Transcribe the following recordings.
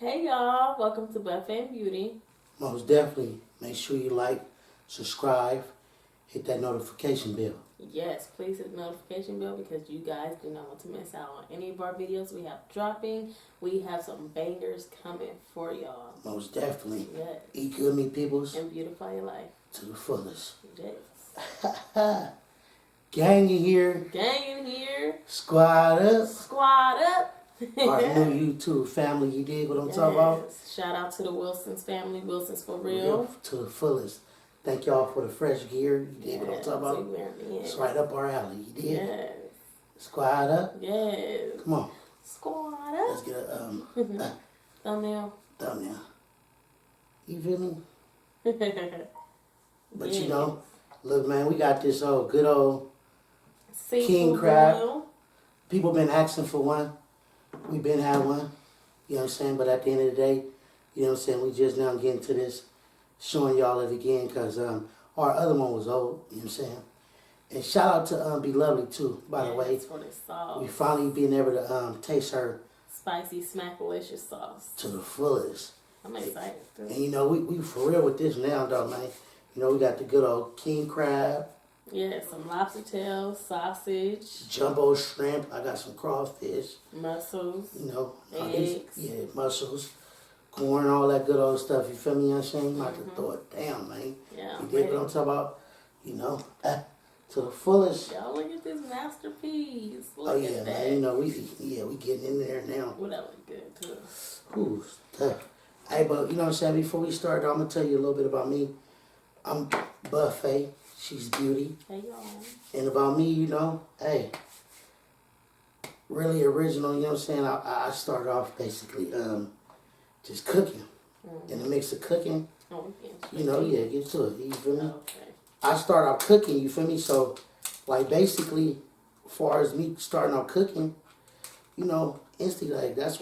Hey y'all, welcome to Buffet and Beauty. Most definitely. Make sure you like, subscribe, hit that notification bell. Yes, please hit the notification bell because you guys do not want to miss out on any of our videos we have dropping. We have some bangers coming for y'all. Most definitely. Yes. Eat good, me peoples. And beautify your life. To the fullest. Yes. Gang in here. Gang in here. Squad up. Squad up. Our new YouTube family, you dig what I'm talking about? Shout out to the Wilsons family. Wilsons for real. To the fullest. Thank y'all for the fresh gear. You dig what I'm talking about? Yes. It's right up our alley. You dig? Yes. Squad up. Yes. Come on. Squad up. Let's get a thumbnail. Thumbnail. You feel me? But yes. you know, look man, we got this good old Seafood king crab. boil. People been asking for one. We been had one. You know what I'm saying? But at the end of the day, you know what I'm saying, we just now getting to this, showing y'all it again, because our other one was old, you know what I'm saying? And shout out to Be Lovely too, by the way. For the sauce. We finally been able to taste her spicy Smackalicious sauce. to the fullest. I'm excited too. And you know, we for real with this now though, man. You know, we got the good old king crab. Yeah, some lobster tails, sausage, Jumbo shrimp. I got some crawfish. mussels. You know, eggs. Yeah, mussels, corn, all that good old stuff. You feel me? You know what I'm saying? You have to throw it down, man. Yeah. You dig what I'm talking about? You know, to the fullest. Y'all look at this masterpiece. Look Oh yeah, at that. man. You know, we getting in there now. Well, that look good too. Ooh, tough. Hey, but you know what I'm saying? Before we start, I'm gonna tell you a little bit about me. I'm Buffet. She's Beauty. Hey y'all. And about me, you know, hey, really original, you know what I'm saying? I started off basically just cooking. In the mix of cooking, you know, yeah, get to it, you feel me? Okay. I start out cooking, you feel me? So, like, basically, as far as me starting out cooking, you know, instantly, like, that's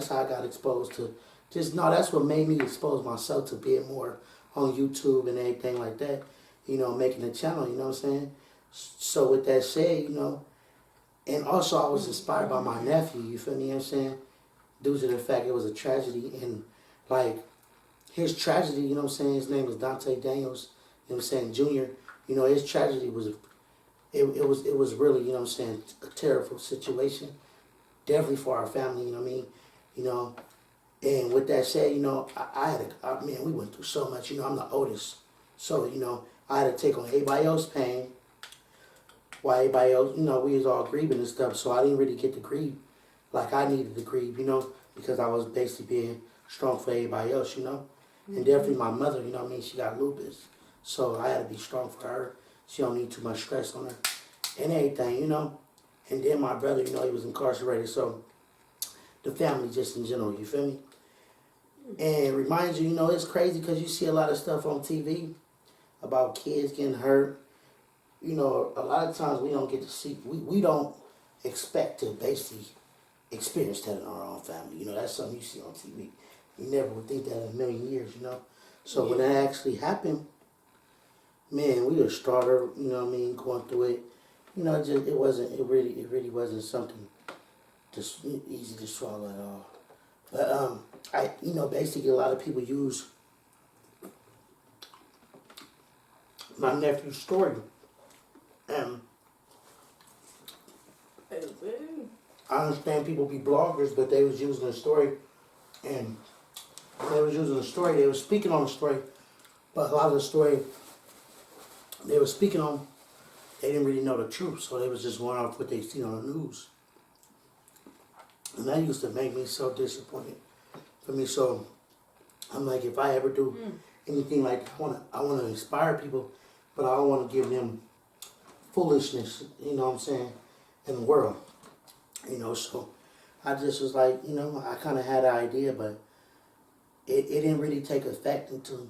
how I got exposed to, that's what made me expose myself to being more on YouTube and everything like that. You know, making a channel, you know what I'm saying? So with that said, you know, and also I was inspired by my nephew, you feel me, you know what I'm saying? Due to the fact it was a tragedy, and like, his tragedy, you know what I'm saying, his name was Dante Daniels, you know what I'm saying, Jr., you know, his tragedy was, it was really, you know what I'm saying, a terrible situation, definitely for our family, you know what I mean, you know, and with that said, you know, man, we went through so much, you know, I'm the oldest, so, you know, I had to take on everybody else's pain, while everybody else, you know, we was all grieving and stuff, so I didn't really get to grieve like I needed to grieve, you know, because I was basically being strong for everybody else, you know. And definitely my mother, you know what I mean, she got lupus, so I had to be strong for her. She don't need too much stress on her and everything, you know. And then my brother, you know, he was incarcerated, so the family just in general, you feel me? And remind you, you know, it's crazy because you see a lot of stuff on TV about kids getting hurt. You know, a lot of times we don't get to see, we don't expect to basically experience that in our own family. You know, that's something you see on TV. You never would think that in a million years, you know. So when that actually happened, man, we were starter, you know what I mean, going through it. You know, it really wasn't something just easy to swallow at all. But, you know, basically a lot of people use my nephew's story. I understand people be bloggers, but they was using a story, and they were speaking on the story, but a lot of the story they were speaking on, they didn't really know the truth, so they was just going off what they seen on the news. And that used to make me so disappointed for me, so I'm like, if I ever do anything like that, I want to inspire people, but I don't want to give them foolishness, you know what I'm saying, in the world, you know. So I just was like, you know, I kind of had an idea, but it didn't really take effect until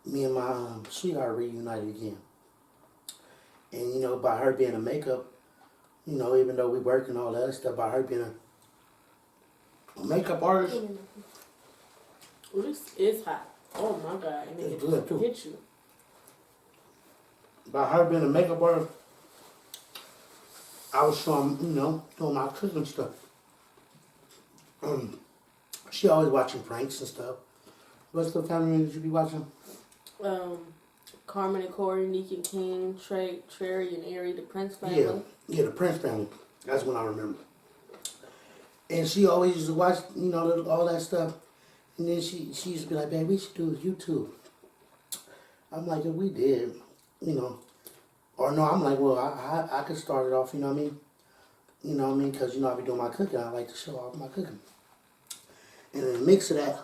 me and my sweetheart reunited again. And, you know, by her being a makeup, you know, even though we work and all that other stuff, by her being a makeup artist. Well, this is hot. Oh my God. And it's good too. Hit you. By her being a makeup artist, I was showing, you know, doing my cooking stuff. She always watching pranks and stuff. What's the family that you be watching? Carmen and Corey, Neek and King, Trey and Ari, the Prince family. Yeah, the Prince family. That's what I remember. And she always used to watch, you know, all that stuff. And then she used to be like, babe, we should do YouTube. I'm like, if we did, you know. Or no, I'm like, well, I could start it off, you know what I mean? You know what I mean? Because, you know, I be doing my cooking. I like to show off my cooking. And in the mix of that,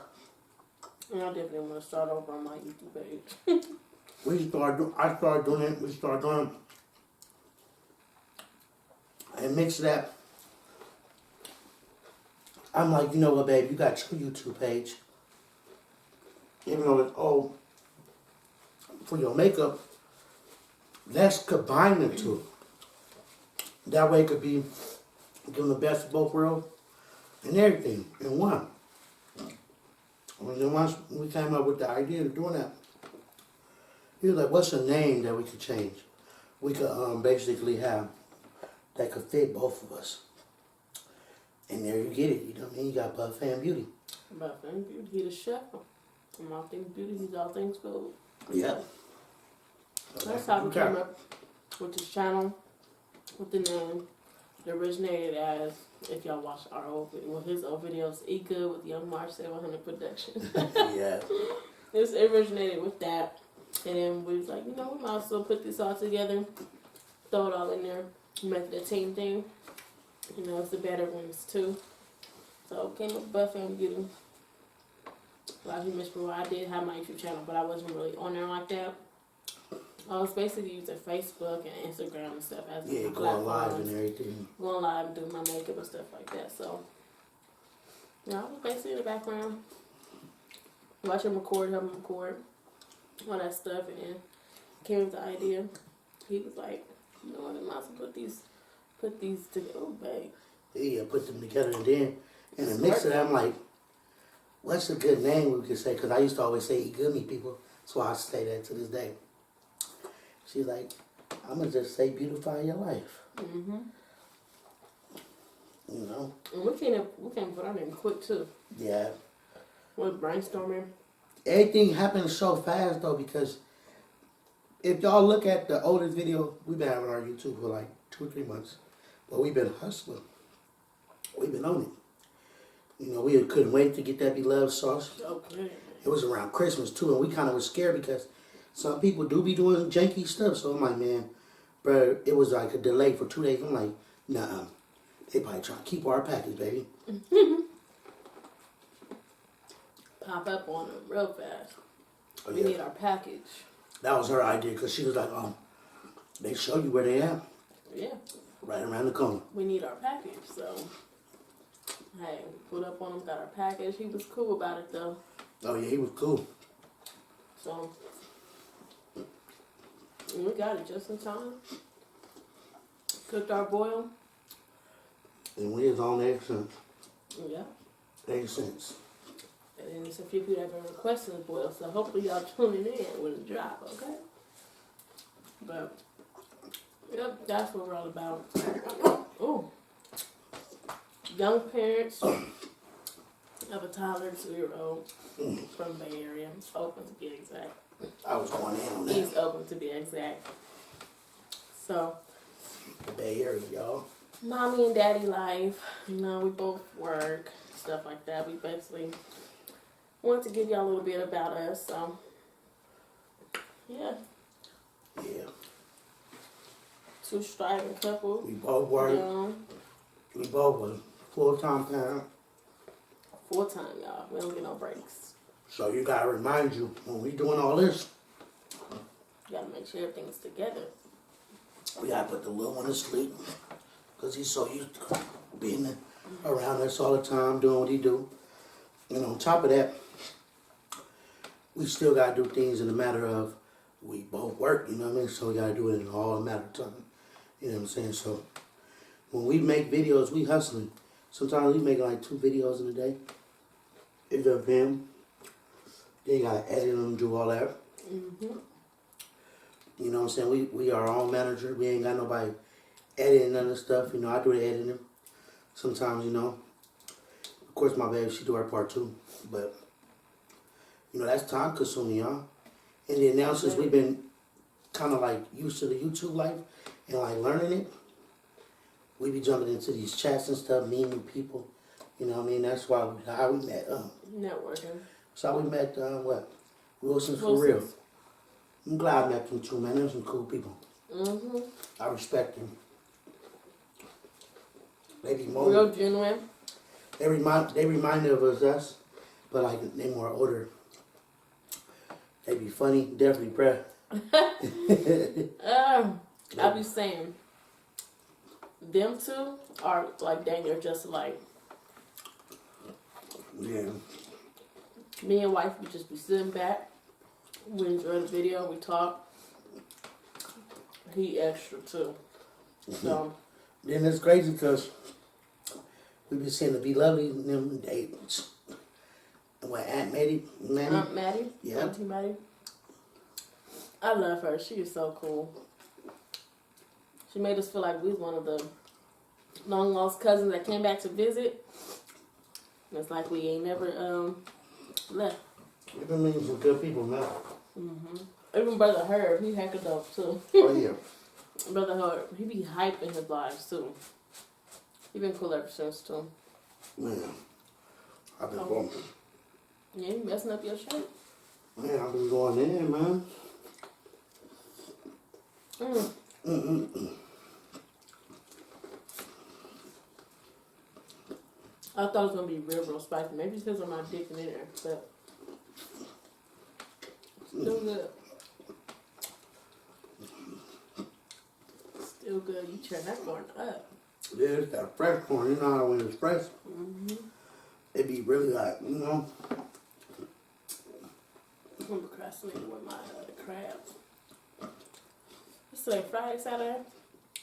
and I definitely want to start over on my YouTube page. I started doing it. We started doing it. And mix of that, I'm like, you know what, babe, you got your YouTube page. Even though it's old for your makeup, let's combine the two. That way it could be giving the best of both worlds and everything in one. And then once we came up with the idea of doing that, he was like, what's a name that we could change? We could basically have that could fit both of us. And there you get it, you know what I mean? You got Buffet and Beauty. Buffet and Beauty, he the chef. I'm all things beauty, he's all things food. Yeah. So that's how we came up with this channel, with the name. It originated as, if y'all watch our old video, well, his old videos, Eat Good with Young March 700 Production. Yeah. It originated with that. And then we was like, you know, we might as well put this all together, throw it all in there, make it a team thing. You know, it's the better ones too. So came up with Buffet and Beauty. Well, you missed before, I did have my YouTube channel, but I wasn't really on there like that. I was basically using Facebook and Instagram and stuff as Yeah, going live and everything. Going live and doing my makeup and stuff like that. So, you know, I was basically in the background, watching him record, helping him record, all that stuff, and then came with the idea. He was like, you know what, I might as well put these together. Oh, babe. Yeah, put them together, and then in the mix of that, I'm like, what's a good name we could say? Because I used to always say Eat Good Me People, so I say that to this day. She's like, I'm going to just say Beautify Your Life. Mm-hmm. You know? And we came put our name quick, too. Yeah. We're brainstorming. Everything happened so fast, though, because if y'all look at the oldest video, we've been having our YouTube for like 2 or 3 months. But we've been hustling. We've been on it. You know, we couldn't wait to get that Bloves sauce. Okay. It was around Christmas, too, and we kind of was scared because some people do be doing janky stuff. So I'm like, man, bro, it was like a delay for 2 days. I'm like, nah, they probably trying to keep our package, baby. Pop up on them real fast. Oh, We need our package. That was her idea because she was like, they show you where they at. Yeah. Right around the corner. We need our package, so hey, we put up on him, got our package. He was cool about it though. Oh yeah, he was cool. So we got it just in time. Cooked our boil. And we was on there since. Yeah. Ever since. And then there's a few people that have been requesting the boil, so hopefully y'all tuning in when it drop, okay? But yep, that's what we're all about. Ooh. Young parents of a toddler to 2-year-old from the Bay Area. Open to be exact. I was going in on that. He's open to be exact. So, The Bay Area, y'all. mommy and daddy life. You know, we both work, stuff like that. We basically want to give y'all a little bit about us. So, yeah. Yeah. 2 striving couple. We both work. Young. We both was full-time parent. Full-time, y'all. We don't get no breaks. So you gotta remind you, when we doing all this, You gotta make sure everything's together. we gotta put the little one to sleep. Because he's so used to being around us all the time, doing what he do. And on top of that, we still gotta do things in a matter of, we both work, you know what I mean? So we gotta do it in all a matter of time. You know what I'm saying? So when we make videos, we hustling. Sometimes we make like 2 videos in a day. If you're a fan, then you gotta edit them, do all that. Mm-hmm. You know what I'm saying? We are our own manager. We ain't got nobody editing none of the stuff. You know, I do the editing. Sometimes, you know, Of course, my baby, she do her part too. But, you know, that's time consuming, y'all. And then now since we've been kind of like used to the YouTube life and like learning it, we be jumping into these chats and stuff, meeting new people. You know what I mean? That's why how we met. Networking. That's how we met, Wilson's for real. I'm glad I met them too, man. They're some cool people. Mm-hmm. I respect them. They be Real more. genuine. They remind of us, but like they more older. They be funny, definitely prep. I be saying, them two are like dang near just like. Yeah. Me and wife would just be sitting back. We enjoy the video. We talk. He extra too. So. Then it's crazy because we been seeing the Be Lovely and them dates. What, Aunt Maddie? Aunt Maddie? Yeah. Auntie Maddie? I love her. She is so cool. She made us feel like we was one of the long lost cousins that came back to visit. It's like we ain't never left. We've been meeting some good people now. Mm-hmm. Even Brother Herb, he heck of dope too. Oh yeah. Brother Herb, he be hyping his lives too. He been cool ever since too. Man, I've been going. Yeah, you messing up your shirt. Man, I've been going in, man. I thought it was gonna be real spicy. Maybe it's because of my dick in there, but still good. Still good. You turn that corn up. Yeah, it's that fresh corn. You know how when it's fresh, it be really like, you know. I'm procrastinating with my crabs. It's like Friday,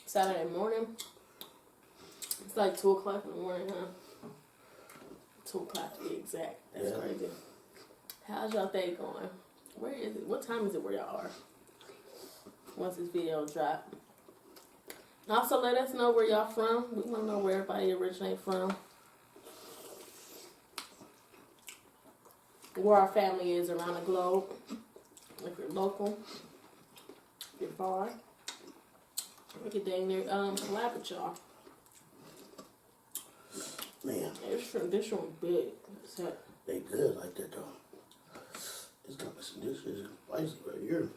Saturday morning. It's like 2 o'clock in the morning, huh? 2 o'clock to be exact. That's crazy. How's y'all day going? Where is it? What time is it where y'all are? Once this video drop. Also, let us know where y'all from. We want to know where everybody originate from. Where our family is around the globe. If you're local. If you're far. We could dang near collab with y'all. Man, This one big. they good like that though. It's got some dishes spicy right here.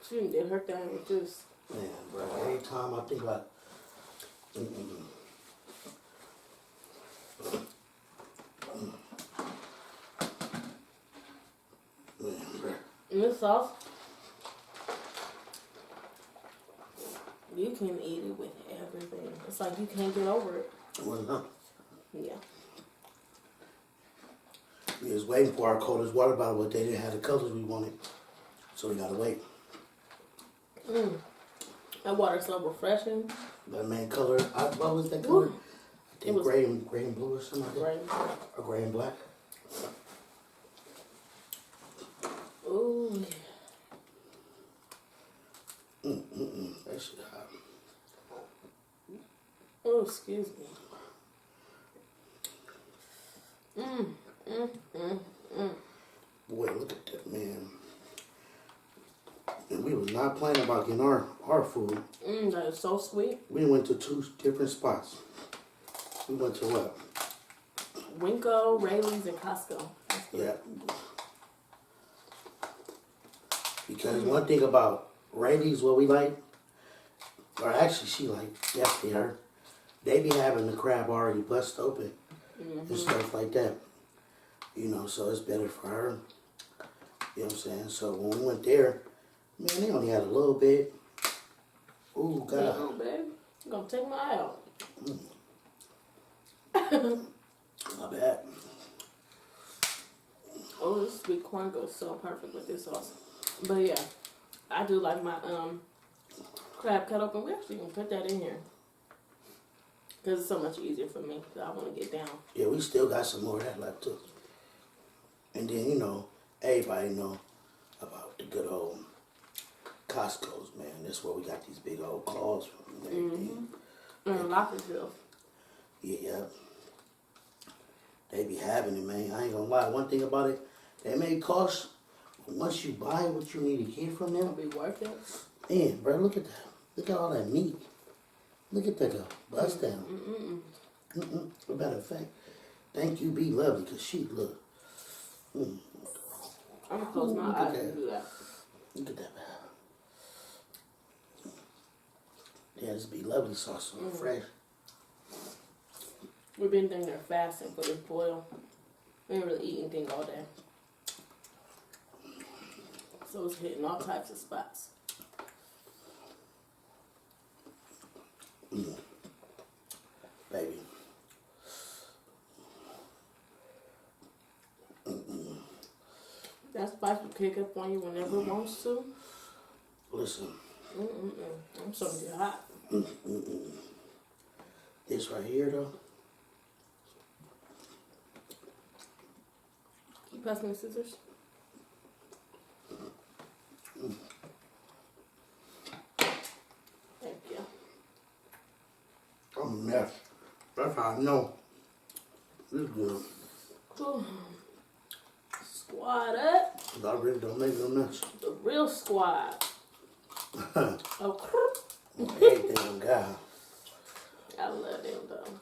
She didn't get her thing with this. Man, bro, every time I think about man, bro. And this sauce, you can eat it with everything. It's like you can't get over it. Well, no. Yeah. We was waiting for our coldest water bottle, but they didn't have the colors we wanted. So we gotta wait. That water's so refreshing. That main color, what was that color? I think was gray and blue or something like that. Right. Or gray and black. Ooh. That shit hot. Oh, excuse me. Boy, look at that, man. And we was not playing about getting our food. That is so sweet. We went to 2 different spots. We went to what? Winco, Rayleigh's, and Costco. Yeah. Because one thing about Rayleigh's, what we like, or actually she like, definitely her, they be having the crab already bust open and stuff like that. You know, so it's better for her. You know what I'm saying? So when we went there, man, they only had a little bit. Ooh, God. Oh, babe. I'm going to take my eye out. My bad. Oh, this sweet corn goes so perfect with this sauce. But yeah, I do like my crab cut open. We actually gonna put that in here because it's so much easier for me. Cause I want to get down. Yeah, we still got some more of that left too. And then, you know, everybody know about the good old Costco's, man. That's where we got these big old claws from and everything. And Lockersville. Yeah. They be having it, man. I ain't gonna lie. One thing about it, they may cost, but once you buy what you need to get from them, It'll be worth it. man, bro, look at that. Look at all that meat. Look at that go. Bust down. As a matter of fact, thank you, Be Lovely, because she look. I'm gonna close my look at eyes that. and do that. Look at that. Yeah, this Be Lovely sauce, so fresh. We've been doing there fasting for this boil. We ain't really eat anything all day. So it's hitting all types of spots. Baby. That spice will kick up on you whenever it wants to. Listen. I'm starting to get hot. This right here, though. Can you pass me the scissors? Thank you. I'm a mess. That's how I know. This is good. Cool. Squad up. 'Cause I really don't make no mess. The real squad. Oh, Everything God. I love them though.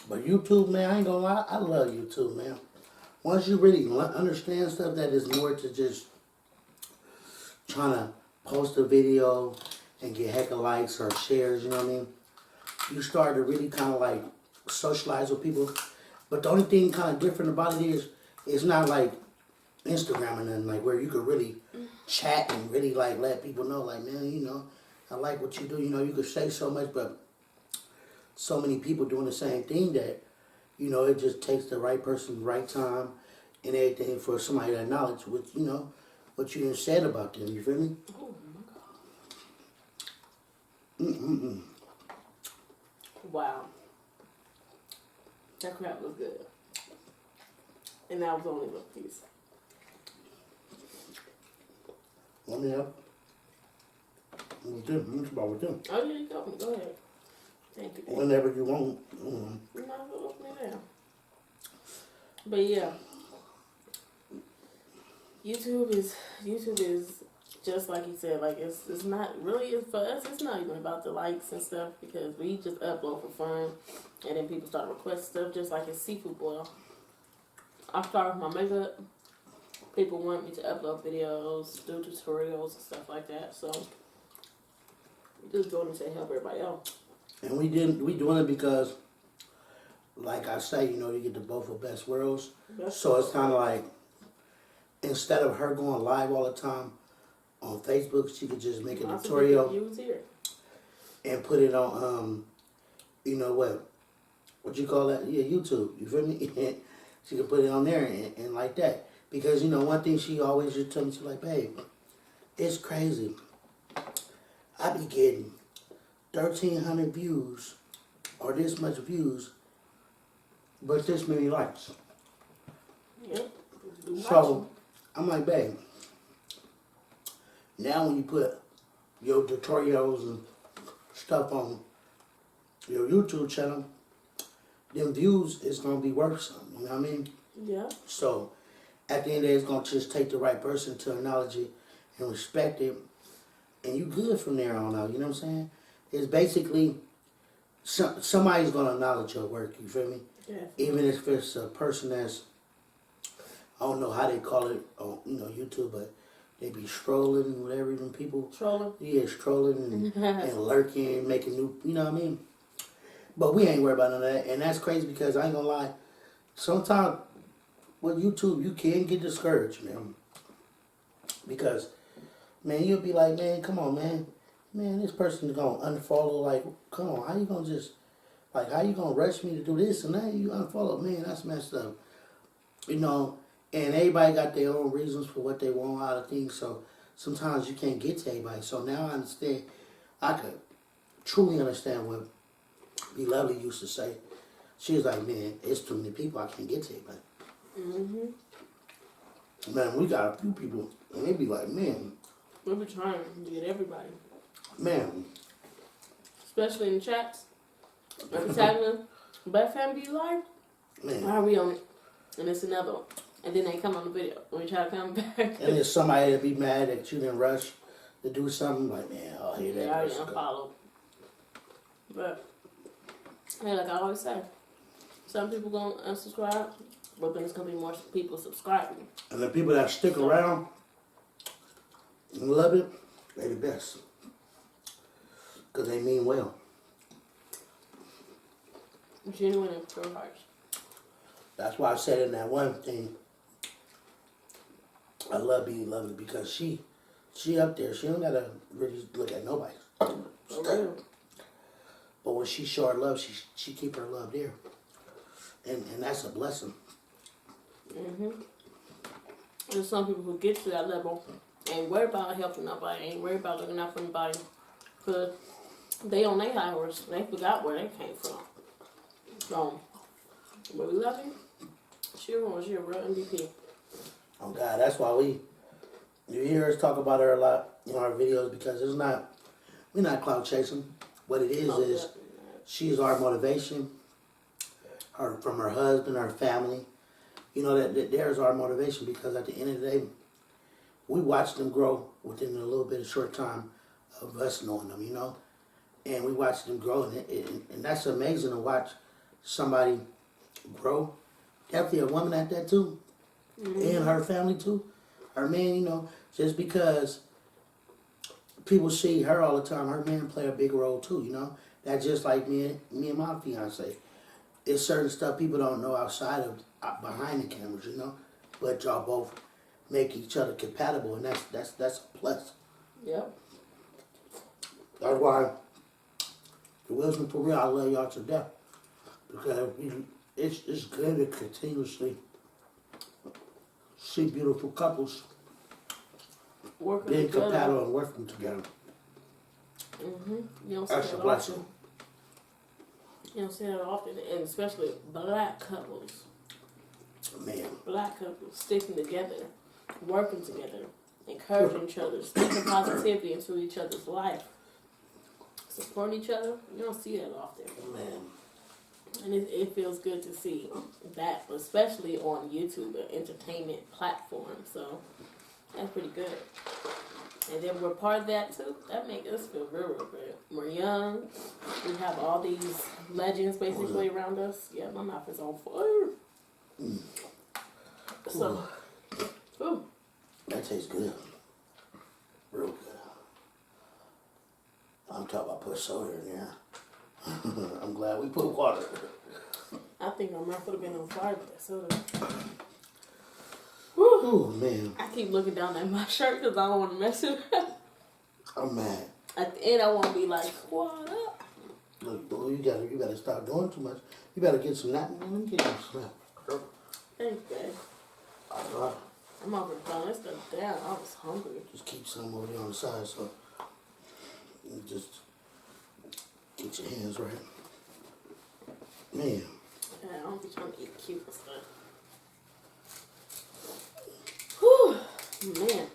But YouTube, man, I ain't gonna lie. I love YouTube, man. Once you really understand stuff that is more to just trying to post a video and get heck of likes or shares, you know what I mean? You start to really kind of like socialize with people. But the only thing kind of different about it is it's not like Instagram and then like where you could really chat and really like let people know like, man, you know, I like what you do. You know, you could say so much, but so many people doing the same thing that, you know, it just takes the right person, the right time and everything for somebody to acknowledge what, you know, what you done said about them. You feel me? Oh my God. Wow. That crab was good. And that was only one piece. Let me help. With them. It's about with them. Oh, yeah, you go. Go ahead. Thank you. Whenever you want. You might as well open it now. But yeah. YouTube is just like he said, like it's not really for us, it's not even about the likes and stuff because we just upload for fun and then people start requesting stuff just like it's seafood boil. I start with my makeup. People want me to upload videos, do tutorials and stuff like that. So we just doing it to help everybody out. And we doing it because like I say, you know, you get the both of best worlds. So it's kinda like instead of her going live all the time on Facebook, she could just make a tutorial and put it on, you know what you call that? Yeah, YouTube. You feel me? She could put it on there and like that. Because, you know, one thing she always just told me, she's like, babe, it's crazy. I be getting 1,300 views or this much views, but this many likes. Yep. So I'm like, babe, now when you put your tutorials and stuff on your YouTube channel, them views is gonna be worth something, you know what I mean? Yeah. So at the end of the day, it's gonna just take the right person to acknowledge it and respect it, and you good from there on out, you know what I'm saying? It's basically, somebody's gonna acknowledge your work, you feel me? Yeah. Even if it's a person that's, I don't know how they call it on, you know, YouTube, but they be strolling and whatever, even people. Trolling? Yeah, strolling and lurking, making new, you know what I mean? But we ain't worried about none of that. And that's crazy because I ain't gonna lie, sometimes with YouTube, you can get discouraged, man. Because, man, you'll be like, man, come on, man. Man, this person's gonna unfollow, like, come on, how you gonna just, like, how you gonna rush me to do this and that? You unfollow, man, that's messed up. You know, and everybody got their own reasons for what they want out of things, so sometimes you can't get to everybody. So now I understand, I could truly understand what Be Lovely used to say. She was like, man, it's too many people, I can't get to everybody. Mm-hmm. Man, we got a few people, and they be like, man, We'll be trying to get everybody. Man. Especially in the chats. Every time the Best Family Life, Man. why are we on it? And it's another one. And then they come on the video when we try to come back. And there's somebody that be mad that you didn't rush to do something. Like, man, I'll hear that. I already unfollowed. But, hey, like I always say, some people gonna unsubscribe, but then it's gonna be more people subscribing. And the people that stick around and love it, they the best. Because they mean well. Genuine and pure hearts. That's why I said in that one thing, I love being lovely because she up there. She don't gotta really look at nobody. For real. But when she show her love, she keep her love there. And that's a blessing. There's some people who get to that level, ain't worried about helping nobody, ain't worried about looking out for anybody. Because they on their high horse. They forgot where they came from. So, but we love you. She a real MVP. Oh God, that's why you hear us talk about her a lot in our videos because we're not clout chasing. What it is she's our motivation. From her husband, her family. You know, that there's our motivation because at the end of the day, we watched them grow within a little bit of short time of us knowing them, you know. And we watched them grow, and that's amazing to watch somebody grow. Definitely a woman at that too. And her family too. Her man, you know, just because people see her all the time, her man play a big role too, you know. That's just like me and my fiance. It's certain stuff people don't know outside of behind the cameras, you know. But y'all both make each other compatible, and that's a plus. Yep. That's why the Wilson for real, I love y'all to death because it's good to continuously see beautiful couples being compatible and working together. You don't That's see a that blessing. often. You don't see that often, and especially black couples. Man. Black couples sticking together, working together, encouraging each other, speaking positivity into each other's life, supporting each other. You don't see that often. Man. And it feels good to see that, especially on YouTube, an entertainment platform. So that's pretty good. And then we're part of that too. That makes us feel real, real good. We're young. We have all these legends basically around us. Yeah, my mouth is on fire. So, ooh. That tastes good. Real good. I'm talking about put soda in there. I'm glad we put water. I think my mouth would have been on fire with that soda. Oh man. I keep looking down at my shirt because I don't want to mess it up. I'm mad. At the end, I want to be like, what up? Look, boy, you better stop doing too much. You better get some nap. Let me get you some snap. Thanks, babe. I'm over throwing this stuff down. I was hungry. Just keep some over there on the side so you just get your hands right. Man. Yeah, I don't be trying to eat cute and stuff. Whew, man.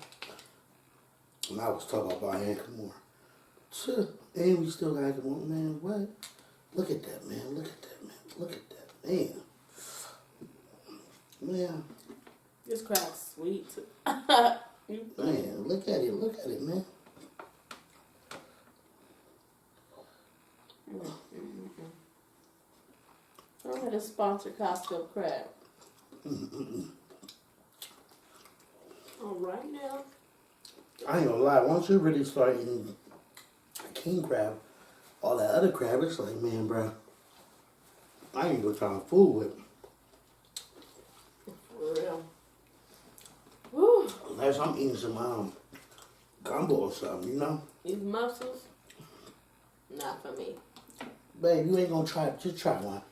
And I was talking about Anchor more. And we still got Anchor more. Man, what? Look at that, man. Look at that, man. Look at that, man. Man. This crab's sweet. Man, look at it. Look at it, man. I'm going to sponsor Costco crab. All right now. I ain't gonna lie. Once you really start eating king crab, all that other crab, it's like, man, bro, I ain't gonna try to fool with it. For real. Woo. Unless I'm eating some gumbo or something, you know? These mussels, not for me. Babe, you ain't gonna try it. Just try one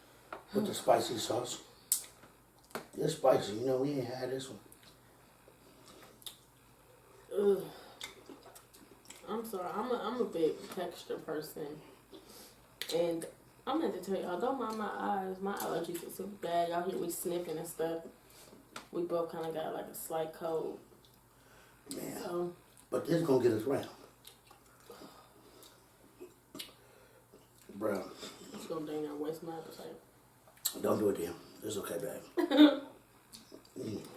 with the spicy sauce. It's spicy, you know. We ain't had this one. Ugh. I'm sorry. I'm a big texture person, and I'm going to tell y'all, don't mind my eyes. My allergies are super bad. Y'all hear me sniffing and stuff. We both kind of got like a slight cold. Man. So, But This gonna get us round. Bro. It's gonna dang near waste my appetite. Don't do it then. It's okay, babe.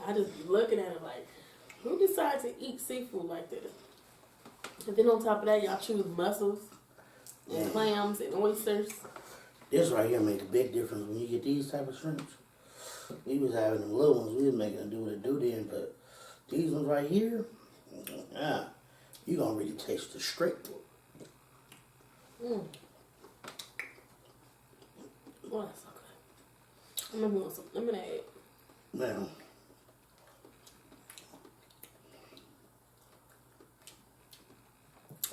I just be looking at it like, who decides to eat seafood like this? And then on top of that, y'all choose mussels and clams and oysters. This right here make a big difference when you get these type of shrimps. We was having them little ones. We was making them do what it do then, but these ones right here, you gonna really taste the straight. Oh, that's so good. I'm gonna want some lemonade. Man.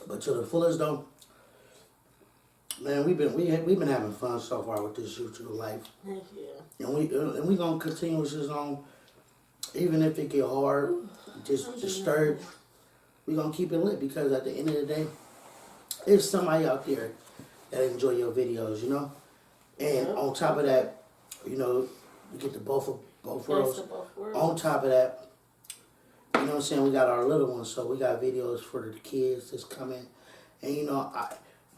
But to the fullest though, man, we've been having fun so far with this YouTube life. Heck yeah. And we gonna continue with this on, even if it get hard, just disturbed. We gonna keep it lit because at the end of the day, there's somebody out there that enjoy your videos, you know. And on top of that, you know, you get the both worlds. On top of that, you know what I'm saying, we got our little ones, so we got videos for the kids that's coming. And you know,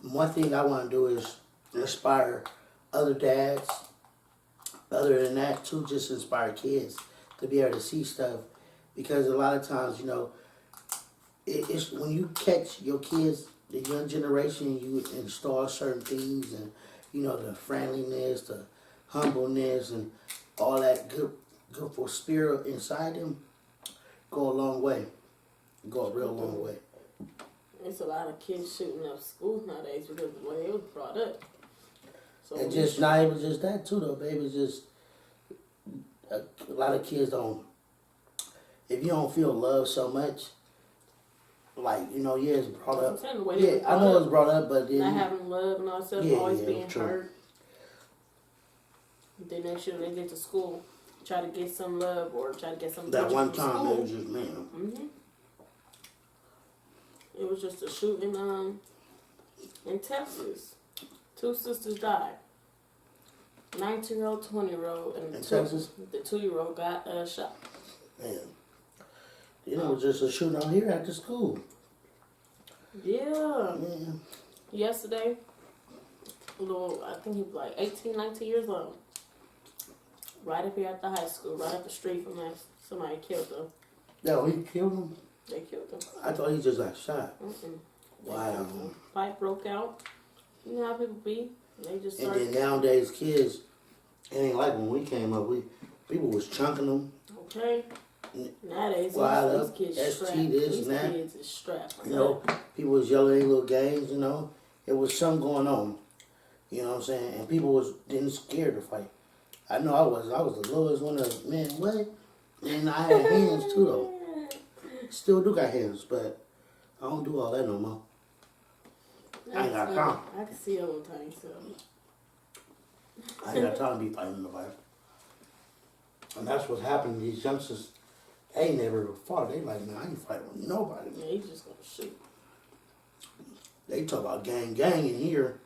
one thing I want to do is inspire other dads. Other than that, too, just inspire kids to be able to see stuff. Because a lot of times, you know, it's when you catch your kids, the young generation, you install certain things and, you know, the friendliness, the humbleness, and all that good for spirit inside them, go a long way. Go a real long way. It's a lot of kids shooting up schools nowadays because of the way it was brought up. So And just not even just that too though, baby. It's just a lot of kids don't. If you don't feel love so much, like you know, yeah, it's brought up. The way Yeah, I know it's brought up, but then not having love and all stuff, always being hurt. Then next year they get to school, try to get some love or try to get some. That one from time school. it was just man. It was just a shooting in Texas. 2 sisters died. 19-year-old, 20-year-old, and Texas? The 2-year-old got shot. Man, you know, it was just a shooting out here at the school. Yeah. Yeah. Yesterday, little, I think he was like 18, 19 years old. Right up here at the high school, right up the street from us. Somebody killed him. No, he killed him? They killed him. I thought he just got shot. Wow. Fight broke out. You know how people be. They just And started. then nowadays kids, it ain't like when we came up, people was chunking them. Okay. Nowadays, these kids strapped. These kids is strapped. You know, people was yelling their little games, you know. It was something going on. You know what I'm saying? And people didn't scared to fight. I know I was the lowest one of man, what? And I had hands too though. Still do got hands, but I don't do all that no more. I ain't got time. I can see old tiny stuff. I ain't got time to be fighting nobody. And that's what's happening. These youngsters, they ain't never fought. They like, man, I ain't fighting with nobody. Yeah, he's just gonna shoot. They talk about gang in here.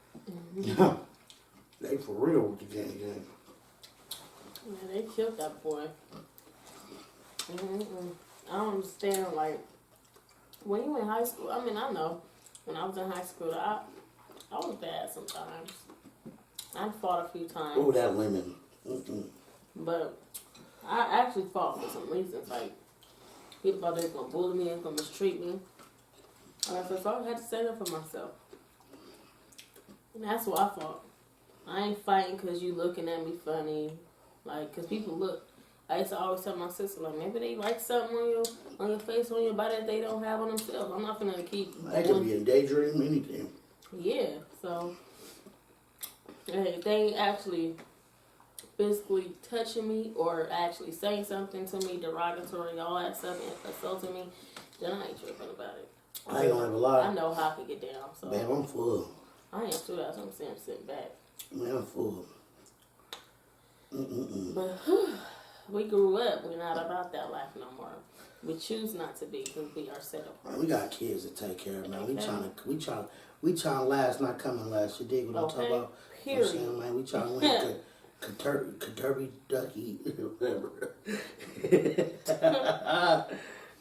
They for real with the gang. Yeah, they killed that boy. I don't understand, like, when you in high school, I mean, I know, when I was in high school, I was bad sometimes. I fought a few times. Oh, that lemon. But I actually fought for some reasons, like, people thought they was going to bully me and going to mistreat me. And I said, so I had to stand up for myself. And that's what I fought. I ain't fighting because you looking at me funny. Like, because people look. I used to always tell my sister, like, maybe they like something on your face, on your body that they don't have on themselves. I'm not finna keep. They could be endangering anything. Yeah, so if they ain't actually physically touching me or actually saying something to me derogatory, all that stuff, and assaulting me, then I ain't tripping about it. I ain't gonna have a lot. I know how I can get down. So Man, I'm full. I am too. That's what I'm saying. I'm sitting back. Man, I'm full. But we grew up. We're not about that life no more. We choose not to be because we are set apart. Man, we got kids to take care of, man. Okay. We trying to last, not coming last. You dig what I'm talking about? Period. You know what I'm saying, man? We trying to win Kentucky, ducky, whatever.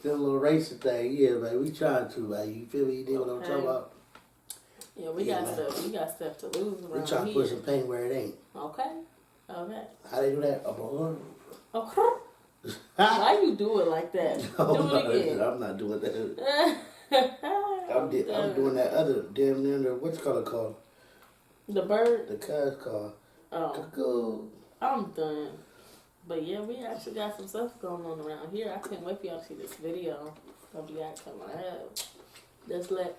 That little racing thing, yeah, man. We trying to, man. You feel me? You dig what I'm talking about? Yeah, we got stuff. We got stuff to lose around We trying to put some paint where it ain't. Okay. Okay. How they do that? Okay. Why you do it like that? Do it again. I'm not doing that. I'm doing that other damn near what's called? The bird? The cuz called. Oh. Cuckoo. I'm done. But yeah, we actually got some stuff going on around here. I can't wait for y'all to see this video of you guys coming out.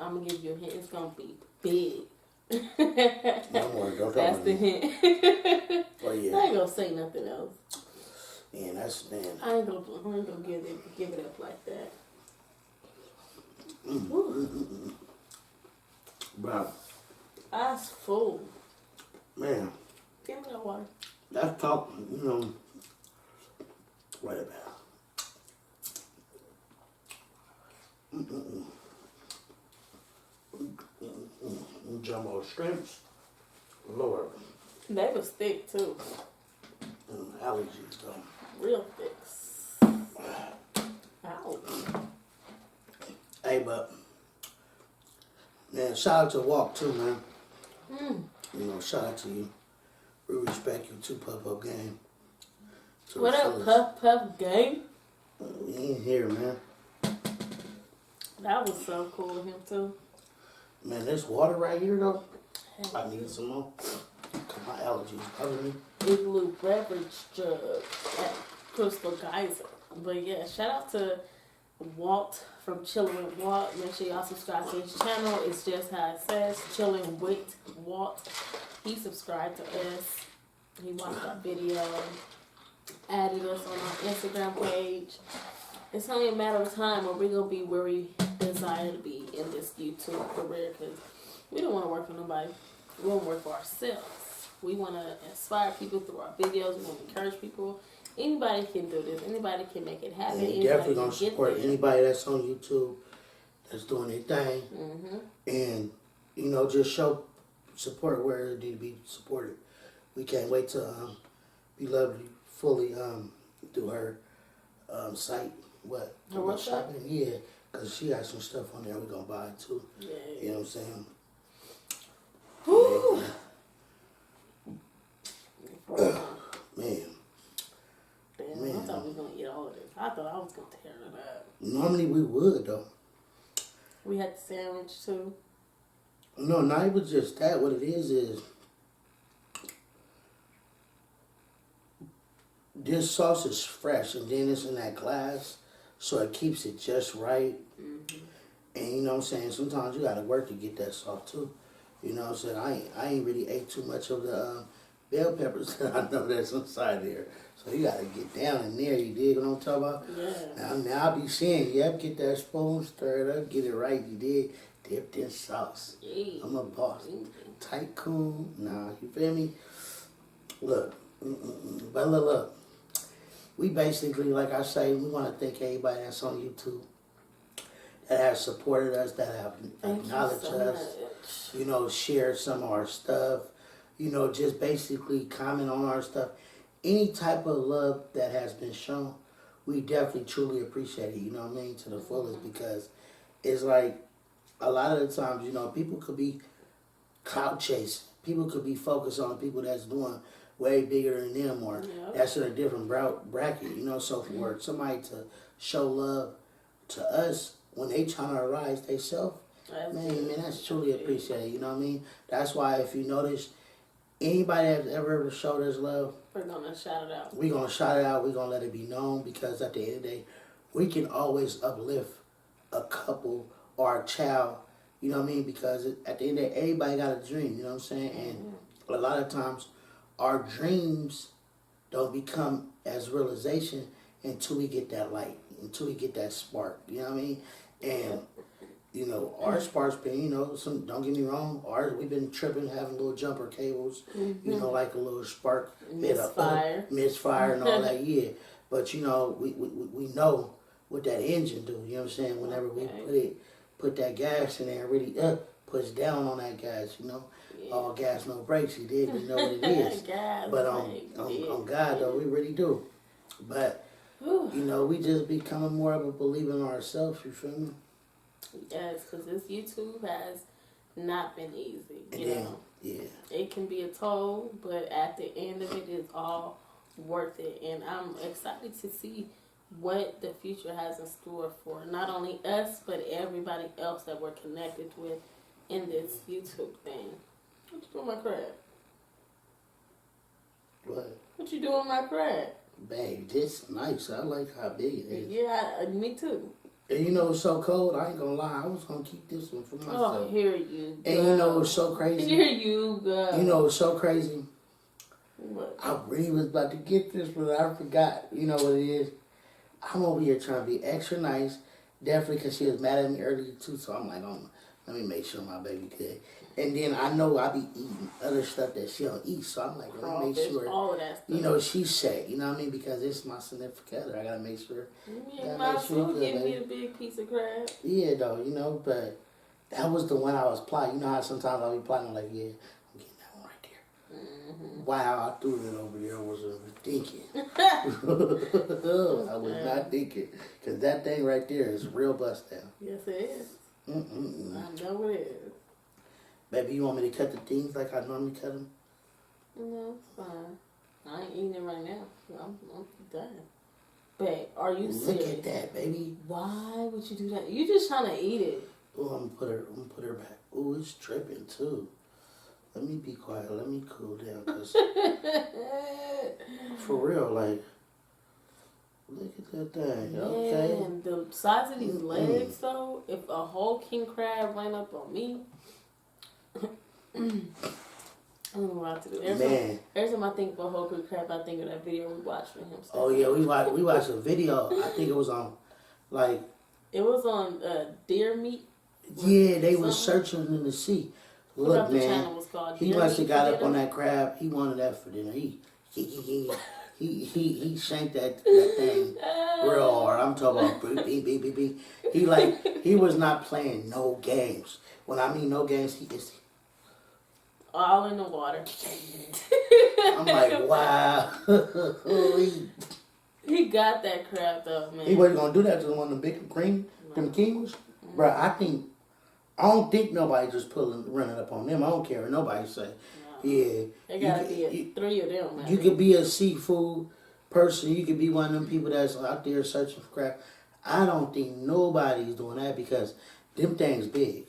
I'm gonna give you a hint. It's gonna be big. No more. Don't That's the hint. Oh yeah. I ain't gonna say nothing else. Man, I ain't gonna give it up like that. Bro. That's full. Man. Give me that water. That's talk, right about. Jumbo shrimps. Lord. They was thick too. Allergies though. Real thick. Ow. Hey, but man, shout out to Walk too, man. Shout out to you. We respect you too, Puff Gang. What up, Puff Gang? We ain't here, man. That was so cool of him too. Man, this water right here though. I need some more. Cause my allergies cover me. Igloo beverage jug at Crystal Geyser. But yeah, shout out to Walt from Chillin' with Walt. Make sure y'all subscribe to his channel. It's just how it says, Chillin' with Walt. He subscribed to us. He watched our video, added us on our Instagram page. It's only a matter of time where we're going to be where we desire to be in this YouTube career, because we don't want to work for nobody. We want to work for ourselves. We want to inspire people through our videos. We want to encourage people. Anybody can do this. Anybody can make it happen. And we definitely going to support anybody that's on YouTube that's doing their thing. And, just show support where it need to be supported. We can't wait to be lovely fully do her site. What? Her what shopping? Yeah, because she got some stuff on there we're going to buy too. Yeah. You know what I'm saying? Woo! Man. Damn, I thought we was going to eat all of this. I thought I was going to tear it up. Normally we would, though. We had the sandwich too. No, not even just that. What it is this sauce is fresh, and then it's in that glass, so it keeps it just right. And you know what I'm saying? Sometimes you got to work to get that sauce too. You know what I'm saying? I ain't really ate too much of the bell peppers that I know that's inside there. So you got to get down in there. You dig what I'm talking about? Yeah. Now I'll be saying, get that spoon, stir it up, get it right. You dig? Dipped in sauce. Yeah. I'm a boss. Tycoon. Nah, you feel me? Look. But look. We basically, like I say, we want to thank everybody that's on YouTube that has supported us, that have acknowledged us, shared some of our stuff, just basically comment on our stuff. Any type of love that has been shown, we definitely truly appreciate it, you know what I mean, to the fullest, because it's like a lot of the times, people could be clout chasing. People could be focused on people that's doing way bigger than them, or that's in a different bracket, so for somebody to show love to us when they trying to rise themselves, man, that's truly appreciated, you know what I mean? That's why if you notice, anybody that's ever showed us love, we're going to shout it out. We're going to shout it out. We're going to let it be known, because at the end of the day, we can always uplift a couple or a child, you know what I mean? Because at the end of the day, everybody got a dream, you know what I'm saying? And a lot of times, our dreams don't become as realization until we get that light, until we get that spark, you know what I mean? And, our spark's been, don't get me wrong, we've been tripping, having little jumper cables, like a little spark. Misfire and all that, yeah. But, we know what that engine do, you know what I'm saying? Whenever we put that gas in there, really push down on that gas, all gas, no brakes, you know what it is. But on God, though, we really do. But Whew. You know, we just becoming more of a believer in ourselves, you feel me? Yes, because this YouTube has not been easy. You know, it can be a toll, but at the end of it, it's all worth it. And I'm excited to see what the future has in store for not only us, but everybody else that we're connected with in this YouTube thing. What you doing with my crab? What? What you doing with my crab? Babe, this nice. I like how big it is. Yeah, me too. And you know it's so cold, I ain't gonna lie, I was gonna keep this one for myself. Oh, here you go. And you know it's so crazy? Here you go. You know it's so crazy? What? I really was about to get this, but I forgot. You know what it is? I'm over here trying to be extra nice. Definitely because she was mad at me earlier too, so I'm like, oh, let me make sure my baby good. And then I know I be eating other stuff that she don't eat, so I'm like, let me make sure, all of that stuff. you know, she's safe. You know what I mean? Because it's my significant other. I gotta make sure. Yeah, my food give me the big piece of crab. Yeah, though, you know, but that was the one I was plotting. You know how sometimes I'll be plotting, like, yeah, I'm getting that one right there. Mm-hmm. Wow, I threw it over there. I wasn't thinking. I was not thinking. Because that thing right there is real bust down. Yes, it is. I know it is. Baby, you want me to cut the things like I normally cut them? No, it's fine. I ain't eating it right now. I'm done. Babe, are you serious? Look at that, baby. Why would you do that? You just trying to eat it. Oh, I'm gonna put her back. Oh, it's dripping too. Let me be quiet. Let me cool down. Cause for real, like, look at that thing. Man, okay. The size of these legs, though, if a whole king crab ran up on me, I don't know what to do. Every time I think of a whole king crab, I think of that video we watched with him. Oh yeah, we watched a video. I think it was on, like. It was on deer meat. Yeah, they were searching in the sea. Look, man, he must have got up on that crab. He wanted that for dinner. He shanked that thing real hard. I'm talking about beep, beep, beep, beep. He was not playing no games. When I mean no games, he is all in the water. I'm like, wow. He got that crab though, man. He wasn't gonna do that to one of them big green, them kings. Bro, I don't think nobody just running up on them. I don't care what nobody say. No. Yeah. There gotta be three of them. Man. You could be a seafood person. You could be one of them people that's out there searching for crab. I don't think nobody's doing that because them things big.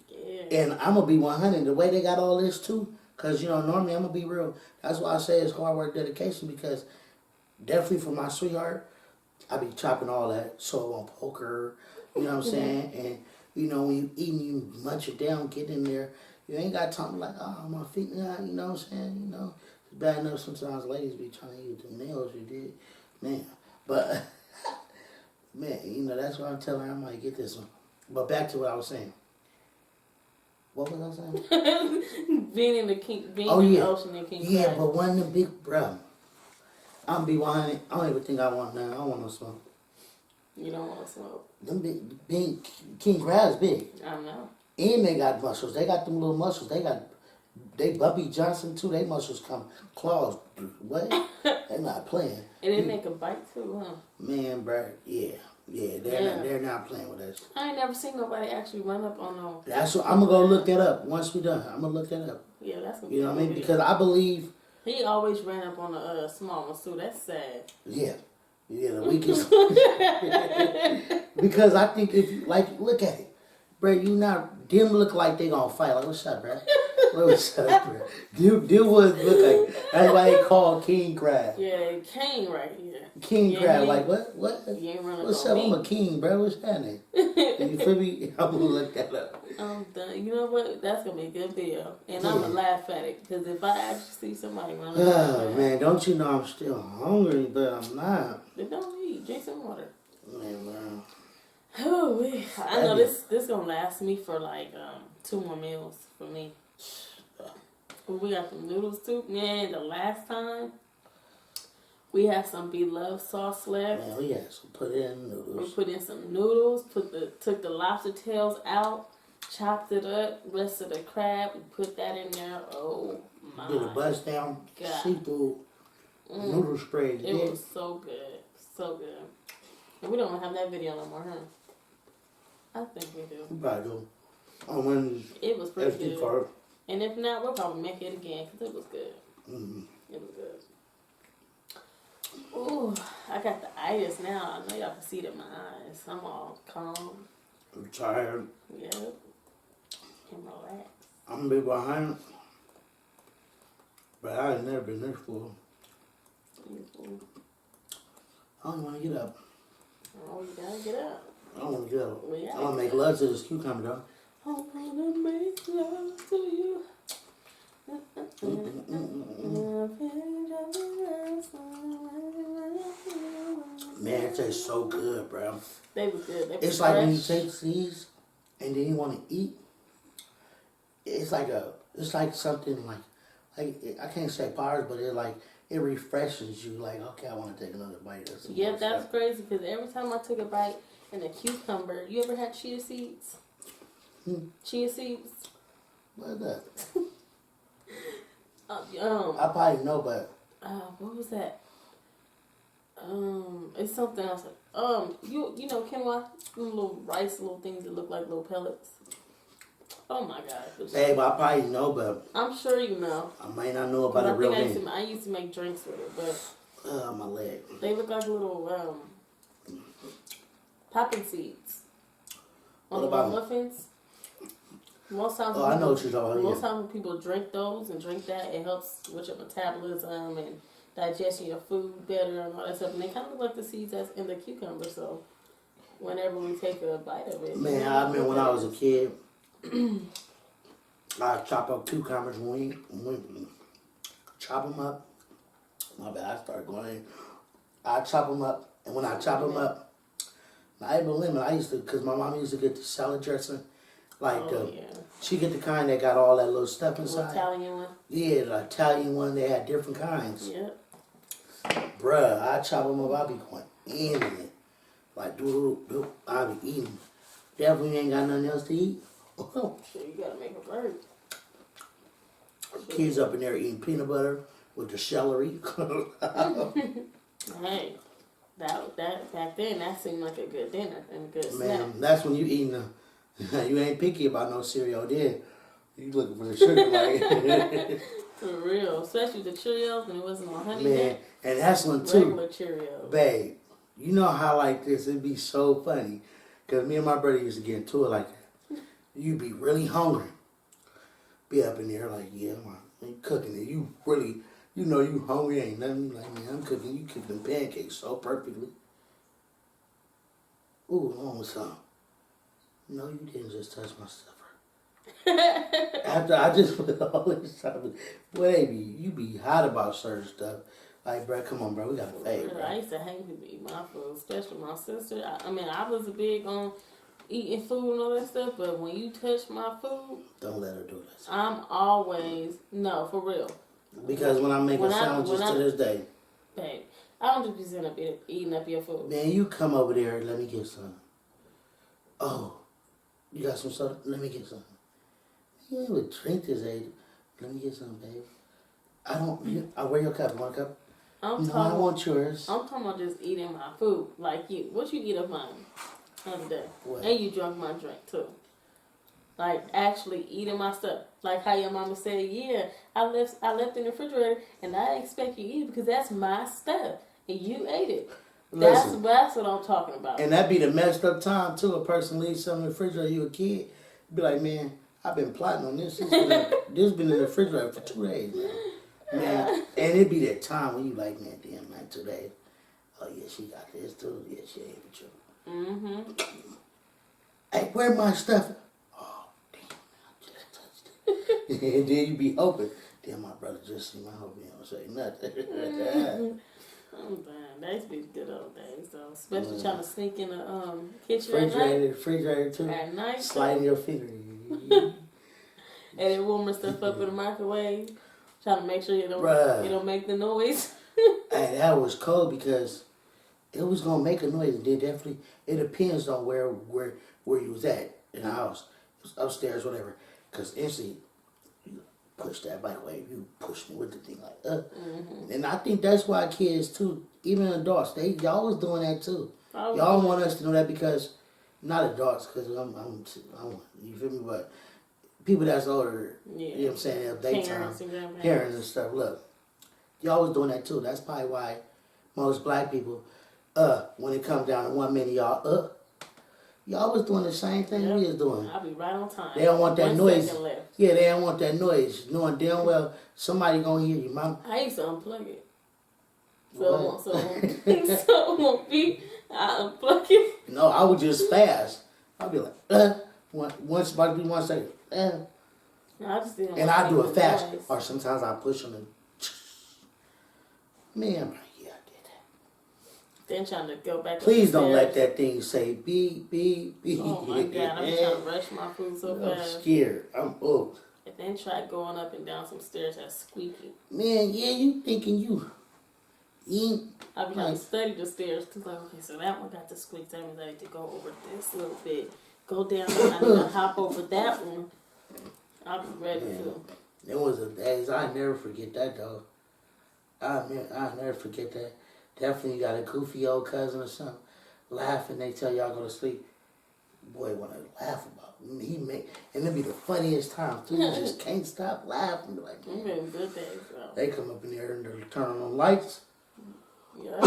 Yeah. And I'm going to be 100. The way they got all this too, because, you know, normally I'm going to be real. That's why I say it's hard work, dedication, because definitely for my sweetheart, I be chopping all that so it won't poke her. You know what I'm saying? And, you know, when you eating, you munch it down, get in there. You ain't got time like, oh, my feet, you know what I'm saying? You know, it's bad enough sometimes ladies be trying to eat the nails you did. Man, but, man, you know, that's what I'm telling her. I might get this one. But back to what I was saying. What was I saying? being in the ocean and king crab. Yeah, but one of the big, bro. I'm going to be 100. I don't even think I want none. I don't want no smoke. You don't want to smoke. Them big king crabs big. I know. And they got muscles. They got them little muscles. They Bubby Johnson too. They muscles come claws. What? They're not playing. And then they can bite too, huh? Man, bro. Yeah. They're not playing with us. I ain't never seen nobody actually run up on no. That's what I'm gonna go look that up once we done. I'm gonna look that up. Yeah, that's what you know what I mean, because I believe he always ran up on the small ones too. That's sad. Yeah, the weakest. Because I think if you look at it, bro, them look like they gonna fight. Like, what's up, bro? What's up, bro? Them ones look like, that's why they call king crab. Yeah, king right here. King crab, like what? You ain't running what's up? I'm a king, bro. What's happening? You feel me? I'm gonna look that up. I'm done. You know what? That's gonna be a good video, and I'm gonna laugh at it because if I actually see somebody running, man, don't you know I'm still hungry, but I'm not. Then don't eat. Drink some water. Man, bro. Oh, I know this gonna last me for like 2 more meals for me. We got some noodles too. Man, the last time we had some beloved sauce left. Man, we had some put in noodles. We put in some noodles, took the lobster tails out, chopped it up, rest of the crab, we put that in there. Oh my. Did a bust down seafood noodle spread. It was so good. So good. And we don't have that video no more, huh? I think we do. We probably do. On Wednesdays. It was pretty SD good. card. And if not, we'll probably make it again because it was good. Mm-hmm. It was good. Ooh, I got the itis now. I know y'all can see it in my eyes. I'm all calm. I'm tired. Yep. And relax. I'm gonna be behind. But I ain't never been this full. Mm-hmm. I don't want to get up. Oh, you gotta get up. I don't want to get up. We I want to make love to this cucumber, though. I wanna make love to you. Man, it tastes so good, bro. They was good. They was It's like when you fresh. take these and then you want to eat. It's like something like I can't say powers, but it refreshes you. Like, okay, I want to take another bite or something. Yeah, that's crazy because every time I took a bite in a cucumber, you ever had chia seeds? Chia seeds? What is that? I probably know, but what was that? It's something else. You know quinoa, them little rice, little things that look like little pellets. Oh my God! babe, I probably know, but I'm sure you know. I might not know about it real thing. I used to make drinks with it, but My leg. they look like little popping seeds on What the about muffins. Most times, I know what you're talking about. most times when people drink those and drink that, it helps with your metabolism and digestion of food better and all that stuff. And they kind of look like the seeds that's in the cucumber. So whenever we take a bite of it, Man, I remember when I was a kid, I chop up cucumbers when we chop them up. My bad, I started going in. I chop them up, and when I chop them up, I even lemon. I used to, because my mom used to get the salad dressing. Like, she get the kind that got all that little stuff inside. The Italian one? Yeah, the Italian one, they had different kinds. Yep. Bruh, I chop them up, I be going in it. Like, do, I be eating. Definitely ain't got nothing else to eat. Sure, you gotta make a bird. Kids up in there eating peanut butter with the celery. Hey, that back then, that seemed like a good dinner and a good snack. Man, that's when you eating you ain't picky about no cereal, then. You looking for the sugar, like. For real, especially the Cheerios when it wasn't on honey. Man, and that's one too. Regular Cheerios. Babe, you know how like this, it'd be so funny. Because me and my brother used to get into it like that. You be really hungry. Be up in there like, yeah, I'm cooking it. You really, you know you hungry, ain't nothing. Like, man, I'm cooking, you cook them pancakes so perfectly. Ooh, almost some. No, you didn't just touch my stuffer. After I just put all this stuff, baby, you be hot about certain stuff. Like, bro, come on, bro, we got to fade, bro. I used to hang people eat my food, especially my sister. I mean, I was a big on eating food and all that stuff, but when you touch my food, Don't let her do this. I'm always, no, for real. Because when I make sandwiches to this day. Babe, I don't just be sitting up eating up your food. Man, you come over there and let me get some. Oh, you got some soda? Let me get some. You ain't would drink this, age. Let me get some, babe. I wear your cup. You want a cup? I want yours. I'm talking about just eating my food. Like you. What you eat of mine the other day? What? And you drunk my drink too. Like actually eating my stuff. Like how your mama said, yeah, I left in the refrigerator and I expect you to eat it because that's my stuff. And you ate it. Listen, That's what I'm talking about. and that be the messed up time too. A person leaves something in the refrigerator, you a kid. Be like, man, I've been plotting on this. This been in the refrigerator for 2 days now. Man, and it be that time when you like, man, damn, man, today. Oh yeah, she got this too. Yeah, she ate with you. Mm-hmm. Hey, where my stuff? Oh, damn, I just touched it. And then you be hoping, damn, my brother just see my hope he don't say nothing. I'm done. That used to be the good old days, though. Especially trying to sneak in the kitchen at night. Refrigerator too. At night. Sliding your finger. And then warming stuff up in the microwave. Trying to make sure you don't make the noise. Hey, that was cold because it was gonna make a noise. It depends on where you was at in the house. It was upstairs, whatever. Cause instantly, push that bike away. You push me with the thing like, And I think that's why kids too, even adults, y'all was doing that too. Y'all want us to know that because, not adults, because I'm you feel me, but people that's older, you know what I'm saying, in daytime, parents and stuff, look, y'all was doing that too. That's probably why most black people, when it comes down to 1 minute, y'all, y'all was doing the same thing we was doing. I'll be right on time. They don't want that noise. Yeah, they don't want that noise. Knowing damn well somebody gonna hear you, mom. I used to unplug it. So it won't be. I unplug it. No, I would just fast. I'd be like, once about to be 1 second. No, I just didn't. And I do it fast, or sometimes I push them and. Man, I'm like, yeah, I did that. Then trying to go back. Please don't let that thing say beep beep beep. Oh my God, I'm trying to rush my food so fast. I'm scared. I'm old. And then try going up and down some stairs that's squeaky. Man, yeah, you thinking you. I'll be trying to study the stairs because, like, okay, so that one got the squeak. That means I need to go over this little bit. Go down and I need to hop over that one. I'll be ready to. There was a days I never forget that though. I'll never forget that. Definitely you got a goofy old cousin or something laughing. They tell y'all go to sleep. Boy, when I laugh about and it'd be the funniest time too. You just can't stop laughing. Like, good days, bro. They come up in there and they turn on lights. Yeah,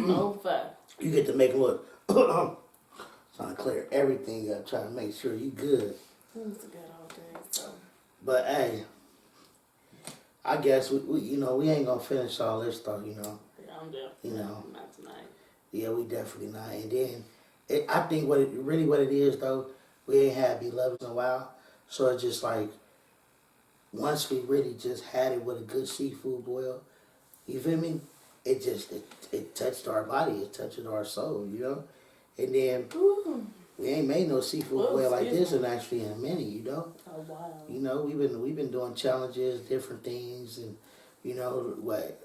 no fact. You get to make them look. Trying to clear everything up, trying to make sure you good. It's a good old day, so. But hey, I guess we we ain't gonna finish all this stuff, Yeah, I'm definitely not tonight. Yeah, we definitely not. And then I think what it is though, we ain't had Beloved in a while, so it's just like once we really just had it with a good seafood boil, you feel me? It just it touched our body, it touched our soul, And then we ain't made no seafood boil like this in actually in a minute, Oh wow. We've been doing challenges, different things, and what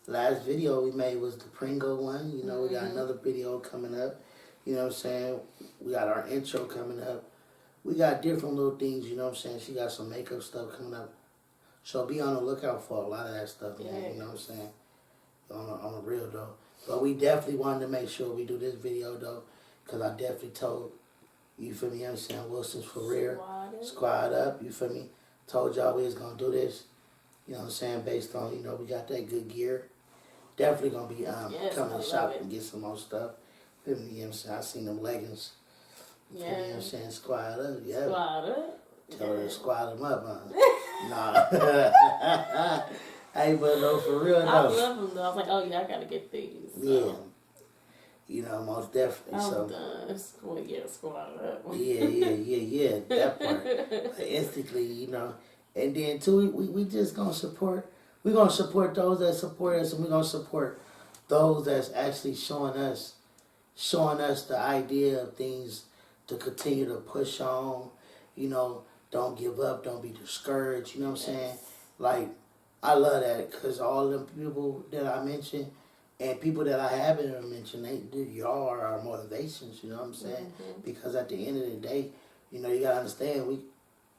last video we made was the Pringle one. We got another video coming up. You know what I'm saying? We got our intro coming up. We got different little things, you know what I'm saying? She got some makeup stuff coming up. So be on the lookout for a lot of that stuff, man. You know what I'm saying? On the real though. But we definitely wanted to make sure we do this video though, because I definitely told, you feel me, you understand, Wilson's for real. Squad up, you feel me? Told y'all we was going to do this, you know what I'm saying, based on, we got that good gear. Definitely going to be coming to shop and get some more stuff. Feel me, you know what I'm saying? I seen them leggings. You know what I'm saying? Squad up, yeah. Squad up? Tell her to squad them up, huh? Nah. Hey, but no, for real though. I love them though. I was like, oh yeah, I got to get these. So. Yeah. Most definitely. I'm done. Squad up. Yeah. That part. Instantly, And then too, we just gonna support. We're gonna support those that support us, and we're gonna support those that's actually showing us the idea of things to continue to push on. Don't give up, don't be discouraged. You know what I'm saying? Like, I love that because all them people that I mentioned and people that I haven't mentioned, y'all are our motivations, you know what I'm saying? Because at the end of the day, you gotta understand,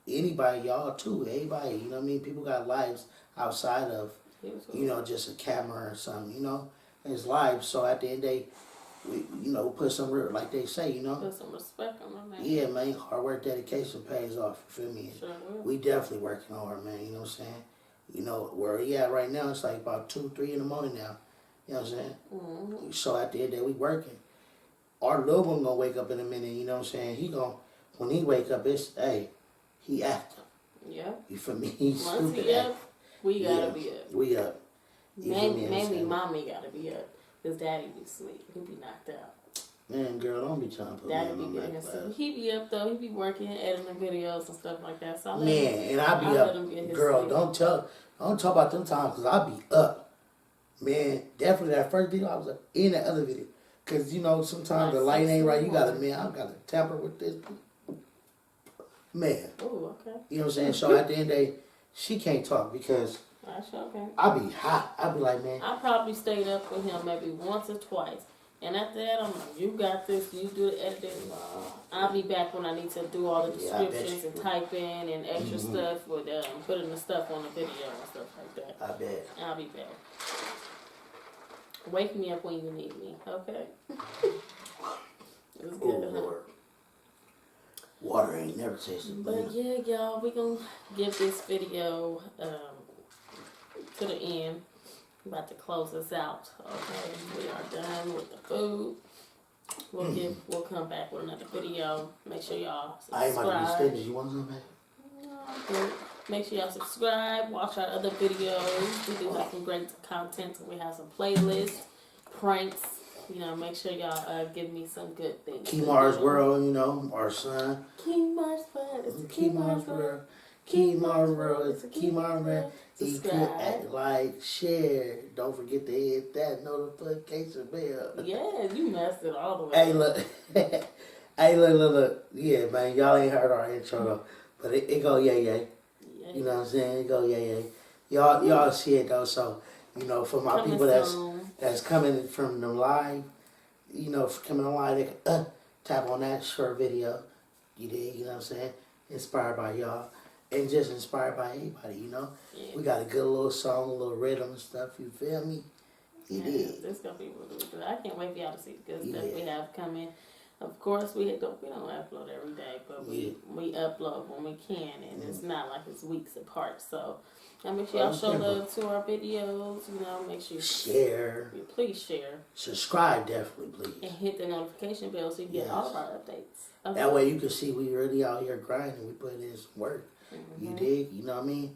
anybody, y'all too, everybody, you know what I mean? People got lives outside of, just a camera or something, It's lives. So at the end of the day, we, put some, like they say, Put some respect on my name. Yeah, man, hard work, dedication pays off, you feel me? Sure will. We definitely working hard, man, you know what I'm saying? Where we at right now, it's like about 2, 3 in the morning now. You know what I'm saying? So at the end of the day, we working. Our little one gonna wake up in a minute, you know what I'm saying? When he wake up, he active. Yeah. You feel me? He's Once stupid he up, we gotta be up. We up. Maybe mommy gotta be up. Because daddy be asleep. He be knocked out. Man, girl, don't be trying to put daddy me on be my getting class. sleep. He be up though. He be working, editing videos and stuff like that. So and I be up. Girl, sleep. Don't talk about them times because I be up. Man, definitely that first video, I was in that other video. Because, sometimes the light ain't right. I got to tamper with this. Man. Oh, okay. You know what I'm saying? So at the end of the day, she can't talk because I sure can. I be hot. I be like, man. I probably stayed up with him maybe once or twice. And after that, I'm like, you got this. You do the editing. I'll be back when I need to do all the descriptions and type in and extra stuff with putting the stuff on the video and stuff like that. I bet. I'll be back. Wake me up when you need me, okay? It's good, Oh, Lord. Water ain't never tasted But yeah, y'all, we gonna give this video to the end. I'm about to close this out. Okay, we are done with the food. We'll come back with another video. Make sure y'all subscribe. I ain't about to be stingy. You want something? No, make sure y'all subscribe. Watch our other videos. We do have some great content. We have some playlists, pranks. You know, make sure y'all give me some good things. Kimar's World, you know, our son. Kimar's World. It's Kimar's World. Kimar's World. It's a Kimar's World. Subscribe. Like, share. Don't forget to hit that notification bell. Yeah, you messed it all the way. Hey, look. Hey, look. Yeah, man, y'all ain't heard our intro, though. But it go yay. Yeah. You know what I'm saying? It go yay. Y'all see it, though. So, you know, for my Coming people soon. that's coming from the live, you know, coming on live, they can tap on that short video. You dig? You know what I'm saying? Inspired by y'all. And just inspired by anybody, you know? Yeah. We got a good little song, a little rhythm and stuff, you feel me? You dig? This gonna be really good. I can't wait for y'all to see the good stuff we have coming. Of course, we don't upload every day, but we upload when we can, and it's not like it's weeks apart. So, make sure y'all show love to our videos. You know, make sure you share. Please share. Subscribe, definitely, please. And hit the notification bell so you get all of our updates. Okay. That way you can see we really out here grinding. We putting in some work. You dig? You know what I mean?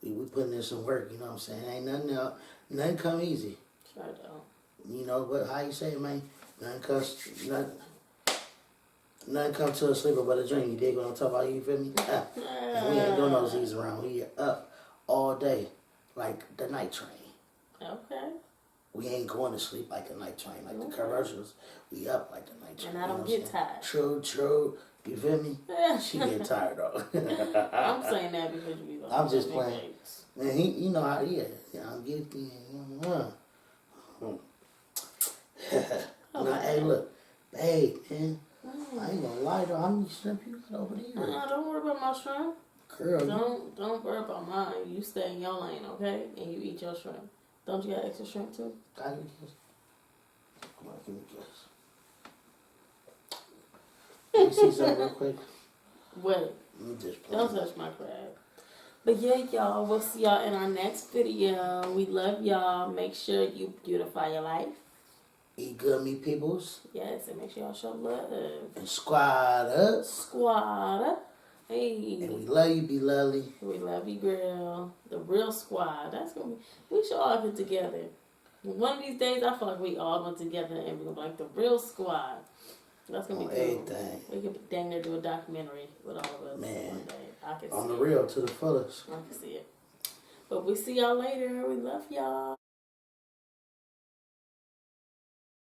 We putting in some work. You know what I'm saying? Ain't nothing else. Nothing come easy. Sure don't. You know what? How you say it, man? Nothing come to a sleeper but a dream. You dig what I'm talking about? You feel me? And we ain't doing no Z's around. We up all day like the night train. Okay. We ain't going to sleep like the night train, like the commercials. We up like the night train. And I don't get tired. True. You feel me? She get tired though. I'm saying that because you be like, I'm just playing. And he, you know how he is. I'm getting. Now, hey, look, babe, man. I ain't gonna lie though. How many shrimp you got over there? Don't worry about my shrimp. Girl, don't worry about mine. You stay in your lane, okay? And you eat your shrimp. Don't you got extra shrimp too? I give you a kiss. Come on, give me a kiss. Let me see something real quick. Wait. Don't touch my crab. But yeah, y'all, we'll see y'all in our next video. We love y'all. Make sure you beautify your life. Eat good, me peoples. Yes, and make sure y'all show love. And squad up. Hey. And we love you, be lovely. We love you, girl. The real squad. That's gonna be. We should all get together. One of these days, I feel like we all get together and we're gonna be like the real squad. That's gonna be cool. Everything. We could dang near do a documentary with all of us Man. one day. I can see On the it. real, to the fullest. I can see it. But we see y'all later. We love y'all.